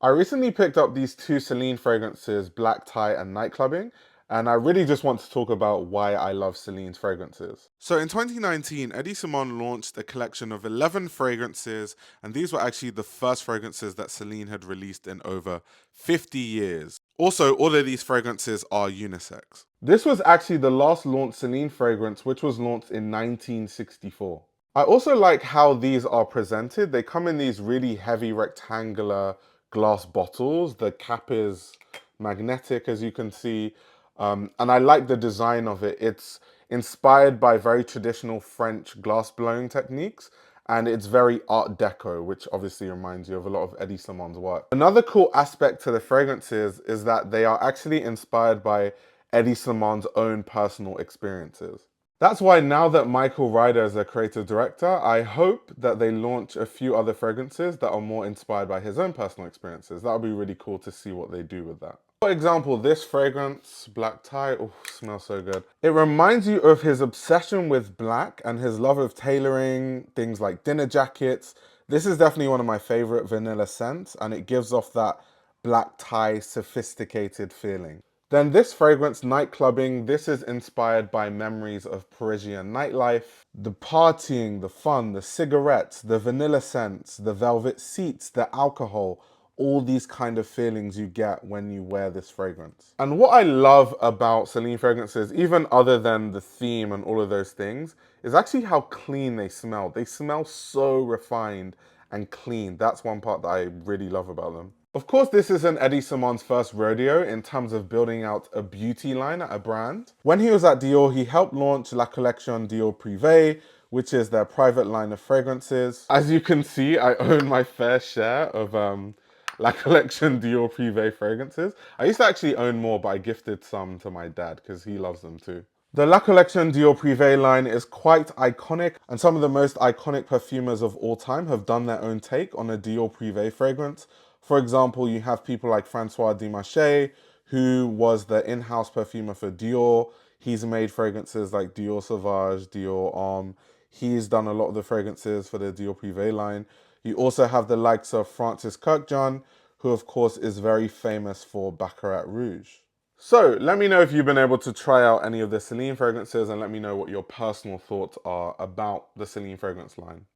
I recently picked up these two Celine fragrances, Black Tie and Nightclubbing, and I really just want to talk about why I love Celine's fragrances. So in 2019, Eddie Simon launched a collection of 11 fragrances, and these were actually the first fragrances that Celine had released in over 50 years. Also, all of these fragrances are unisex. This was actually the last launched Celine fragrance, which was launched in 1964. I also like how these are presented. They come in these really heavy rectangular glass bottles. The cap is magnetic, as you can see. And I like the design of it. It's inspired by very traditional French glass blowing techniques. And it's very Art Deco, which obviously reminds you of a lot of Eddie Simon's work. Another cool aspect to the fragrances is that they are actually inspired by Eddie Simon's own personal experiences. That's why now that Michael Ryder is a creative director, I hope that they launch a few other fragrances that are more inspired by his own personal experiences. That would be really cool to see what they do with that. For example, this fragrance, Black Tie, oh, smells so good. It reminds you of his obsession with black and his love of tailoring, things like dinner jackets. This is definitely one of my favorite vanilla scents, and it gives off that black tie sophisticated feeling. Then this fragrance, Nightclubbing, this is inspired by memories of Parisian nightlife. The partying, the fun, the cigarettes, the vanilla scents, the velvet seats, the alcohol, all these kind of feelings you get when you wear this fragrance. And what I love about Celine fragrances, even other than the theme and all of those things, is actually how clean they smell. They smell so refined and clean. That's one part that I really love about them. Of course, this isn't Eddie Simon's first rodeo in terms of building out a beauty line at a brand. When he was at Dior, he helped launch La Collection Dior Privé, which is their private line of fragrances. As you can see, I own my fair share of La Collection Dior Privé fragrances. I used to actually own more, but I gifted some to my dad because he loves them too. The La Collection Dior Privé line is quite iconic, and some of the most iconic perfumers of all time have done their own take on a Dior Privé fragrance. For example, you have people like Francois Dumarche, who was the in-house perfumer for Dior. He's made fragrances like Dior Sauvage, Dior Homme. He's done a lot of the fragrances for the Dior Privé line. You also have the likes of Francis Kurkdjian, who of course is very famous for Baccarat Rouge. So let me know if you've been able to try out any of the Celine fragrances, and let me know what your personal thoughts are about the Celine fragrance line.